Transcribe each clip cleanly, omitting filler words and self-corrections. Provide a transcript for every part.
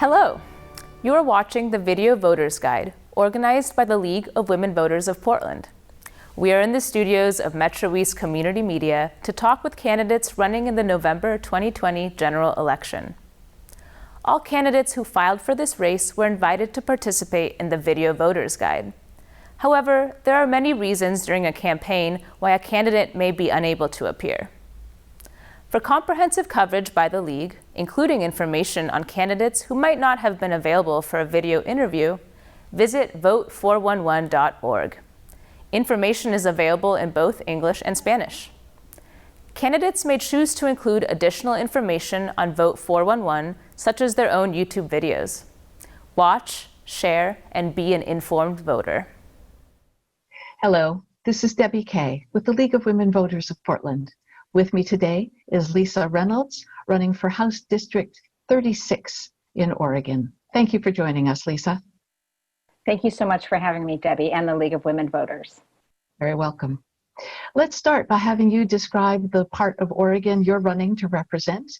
Hello! You are watching the Video Voters Guide, organized by the League of Women Voters of Portland. We are in the studios of Metro East Community Media to talk with candidates running in the November 2020 general election. All candidates who filed for this race were invited to participate in the Video Voters Guide. However, there are many reasons during a campaign why a candidate may be unable to appear. For comprehensive coverage by the League, including information on candidates who might not have been available for a video interview, visit vote411.org. Information is available in both English and Spanish. Candidates may choose to include additional information on Vote 411, such as their own YouTube videos. Watch, share, and be an informed voter. Hello, this is Debbie Kay with the League of Women Voters of Portland. With me today is Lisa Reynolds, running for House District 36 in Oregon. Thank you for joining us, Lisa. Thank you so much for having me, Debbie, and the League of Women Voters. Very welcome. Let's start by having you describe the part of Oregon you're running to represent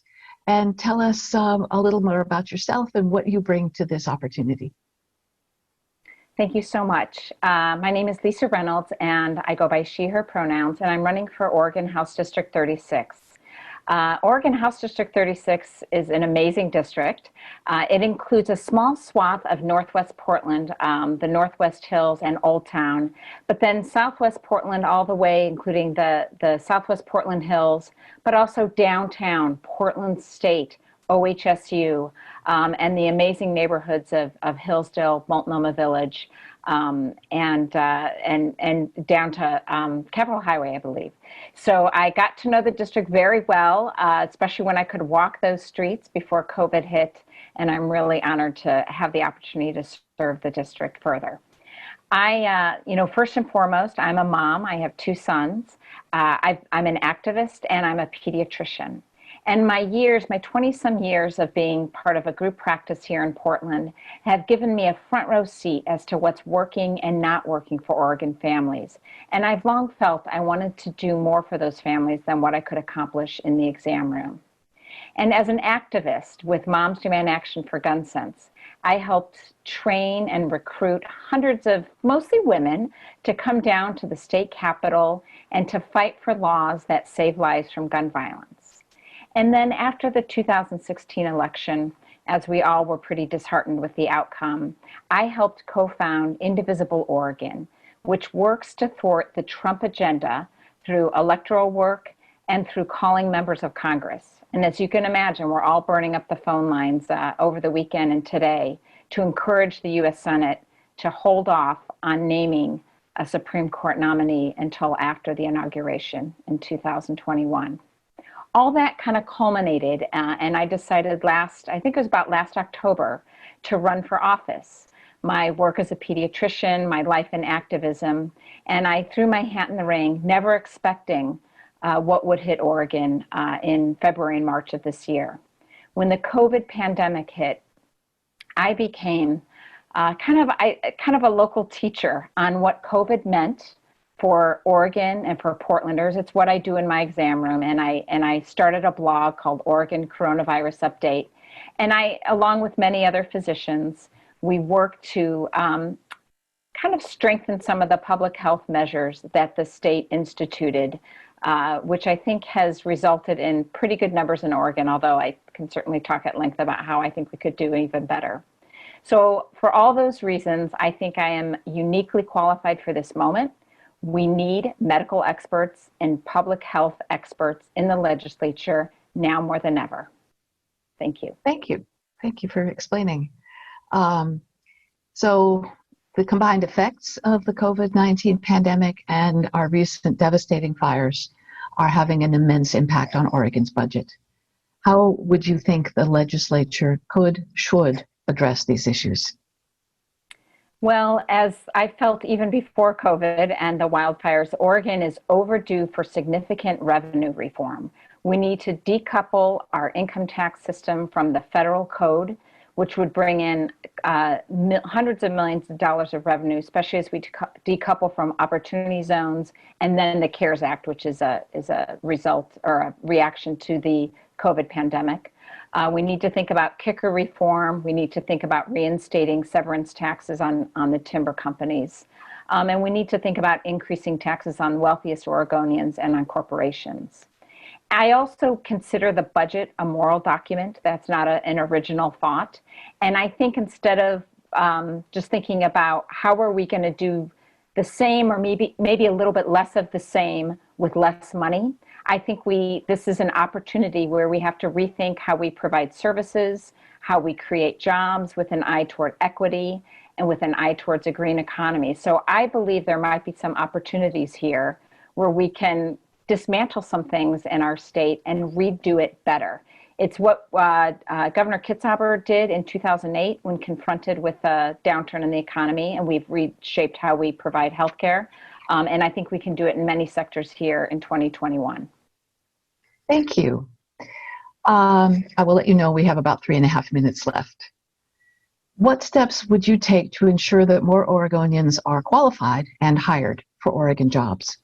and tell us a little more about yourself and what you bring to this opportunity. Thank you so much. My name is Lisa Reynolds, and I go by she, her pronouns, and I'm running for Oregon House District 36. Oregon House District 36 is an amazing district. It includes a small swath of Northwest Portland, the Northwest Hills and Old Town, but then Southwest Portland all the way, including the Southwest Portland Hills, but also downtown, Portland State, OHSU, and the amazing neighborhoods of Hillsdale, Multnomah Village, and down to Capitol Highway, I believe. So I got to know the district very well, especially when I could walk those streets before COVID hit, and I'm really honored to have the opportunity to serve the district further. First and foremost, I'm a mom. I have two sons. I'm an activist, and I'm a pediatrician. And my 20-some years of being part of a group practice here in Portland have given me a front row seat as to what's working and not working for Oregon families. And I've long felt I wanted to do more for those families than what I could accomplish in the exam room. And as an activist with Moms Demand Action for Gun Sense, I helped train and recruit hundreds of mostly women to come down to the state capitol and to fight for laws that save lives from gun violence. And then after the 2016 election, as we all were pretty disheartened with the outcome, I helped co-found Indivisible Oregon, which works to thwart the Trump agenda through electoral work and through calling members of Congress. And as you can imagine, we're all burning up the phone lines over the weekend and today to encourage the U.S. Senate to hold off on naming a Supreme Court nominee until after the inauguration in 2021. All that kind of culminated, and I decided last October, to run for office. My work as a pediatrician, my life in activism, and I threw my hat in the ring, never expecting what would hit Oregon in February and March of this year. When the COVID pandemic hit, I became kind of a local teacher on what COVID meant for Oregon and for Portlanders. It's what I do in my exam room, and I started a blog called Oregon Coronavirus Update. And I, along with many other physicians, we work to kind of strengthen some of the public health measures that the state instituted, which I think has resulted in pretty good numbers in Oregon, although I can certainly talk at length about how I think we could do even better. So for all those reasons, I think I am uniquely qualified for this moment. We need medical experts and public health experts in the legislature now more than ever. Thank you. Thank you. Thank you for explaining. So the combined effects of the COVID-19 pandemic and our recent devastating fires are having an immense impact on Oregon's budget. How would you think the legislature should address these issues? Well, as I felt even before COVID and the wildfires, Oregon is overdue for significant revenue reform. We need to decouple our income tax system from the federal code, which would bring in hundreds of millions of dollars of revenue, especially as we decouple from opportunity zones, and then the CARES Act, which is a result or a reaction to the COVID pandemic. We need to think about kicker reform. We need to think about reinstating severance taxes on the timber companies. And we need to think about increasing taxes on wealthiest Oregonians and on corporations. I also consider the budget a moral document. That's not an original thought. And I think instead of just thinking about how are we going to do the same or maybe a little bit less of the same with less money, I think this is an opportunity where we have to rethink how we provide services, how we create jobs with an eye toward equity and with an eye towards a green economy. So I believe there might be some opportunities here where we can dismantle some things in our state and redo it better. It's what Governor Kitzhaber did in 2008 when confronted with a downturn in the economy, and we've reshaped how we provide health care. And I think we can do it in many sectors here in 2021. Thank you. I will let you know we have about 3.5 minutes left. What steps would you take to ensure that more Oregonians are qualified and hired for Oregon jobs?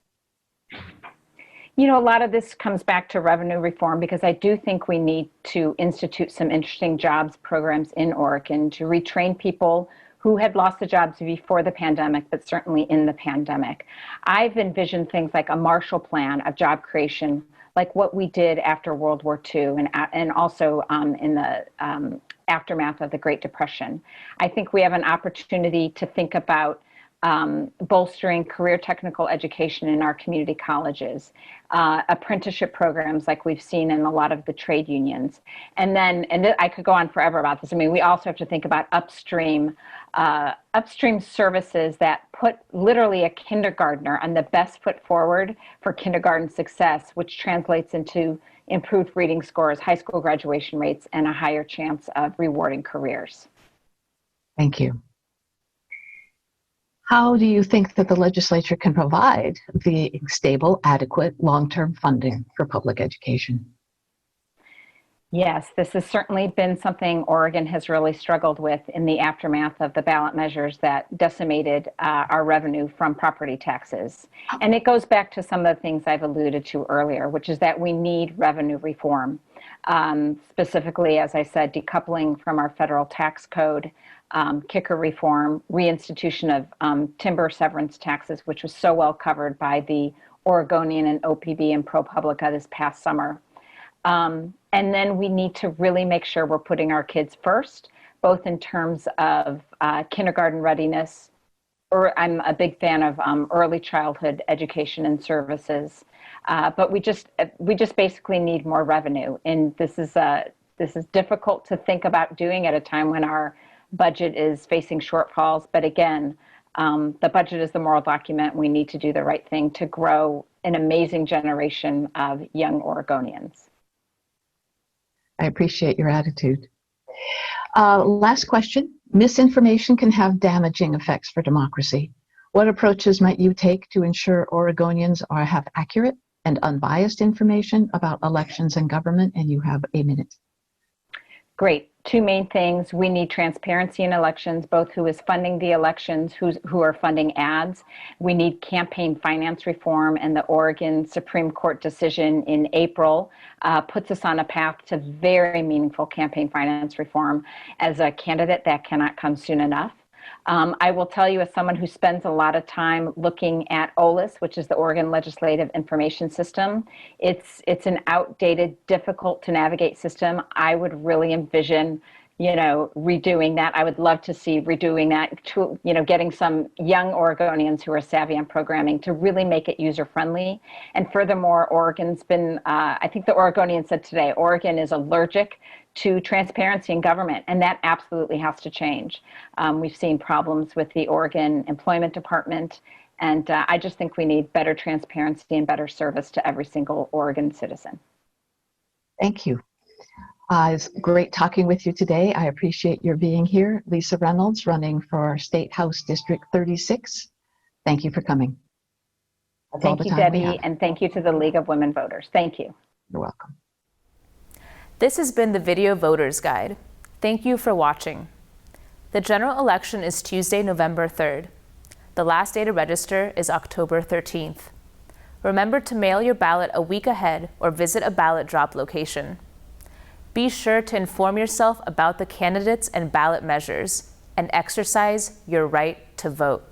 You know, a lot of this comes back to revenue reform because I do think we need to institute some interesting jobs programs in Oregon to retrain people who had lost their jobs before the pandemic, but certainly in the pandemic. I've envisioned things like a Marshall Plan of job creation, like what we did after World War II and also in the aftermath of the Great Depression. I think we have an opportunity to think about bolstering career technical education in our community colleges, apprenticeship programs like we've seen in a lot of the trade unions. And I could go on forever about this. I mean, we also have to think about upstream services that put literally a kindergartner on the best foot forward for kindergarten success, which translates into improved reading scores, high school graduation rates, and a higher chance of rewarding careers. Thank you. How do you think that the legislature can provide the stable, adequate, long-term funding for public education? Yes, this has certainly been something Oregon has really struggled with in the aftermath of the ballot measures that decimated our revenue from property taxes. And it goes back to some of the things I've alluded to earlier, which is that we need revenue reform. Specifically, as I said, decoupling from our federal tax code, kicker reform, reinstitution of timber severance taxes, which was so well covered by the Oregonian and OPB and ProPublica this past summer. And then we need to really make sure we're putting our kids first, both in terms of kindergarten readiness, or I'm a big fan of early childhood education and services. But we just basically need more revenue. And this is difficult to think about doing at a time when our budget is facing shortfalls. But again, the budget is the moral document. We need to do the right thing to grow an amazing generation of young Oregonians. I appreciate your attitude. Last question. Misinformation can have damaging effects for democracy. What approaches might you take to ensure Oregonians have accurate and unbiased information about elections and government? And you have a minute. Great. Two main things. We need transparency in elections, both who is funding the elections, who are funding ads. We need campaign finance reform, and the Oregon Supreme Court decision in April puts us on a path to very meaningful campaign finance reform. As a candidate, that cannot come soon enough. I will tell you, as someone who spends a lot of time looking at OLIS, which is the Oregon Legislative Information System, it's an outdated, difficult to navigate system. I would really envision, redoing that. I would love to see redoing that to, getting some young Oregonians who are savvy on programming to really make it user-friendly. And furthermore, Oregon's been, I think the Oregonian said today, Oregon is allergic to transparency in government, and that absolutely has to change. We've seen problems with the Oregon Employment Department, and I just think we need better transparency and better service to every single Oregon citizen. Thank you. It's great talking with you today. I appreciate your being here. Lisa Reynolds, running for State House District 36. Thank you for coming. Thank you, Debbie, and thank you to the League of Women Voters. Thank you. You're welcome. This has been the Video Voters Guide. Thank you for watching. The general election is Tuesday, November 3rd. The last day to register is October 13th. Remember to mail your ballot a week ahead or visit a ballot drop location. Be sure to inform yourself about the candidates and ballot measures and exercise your right to vote.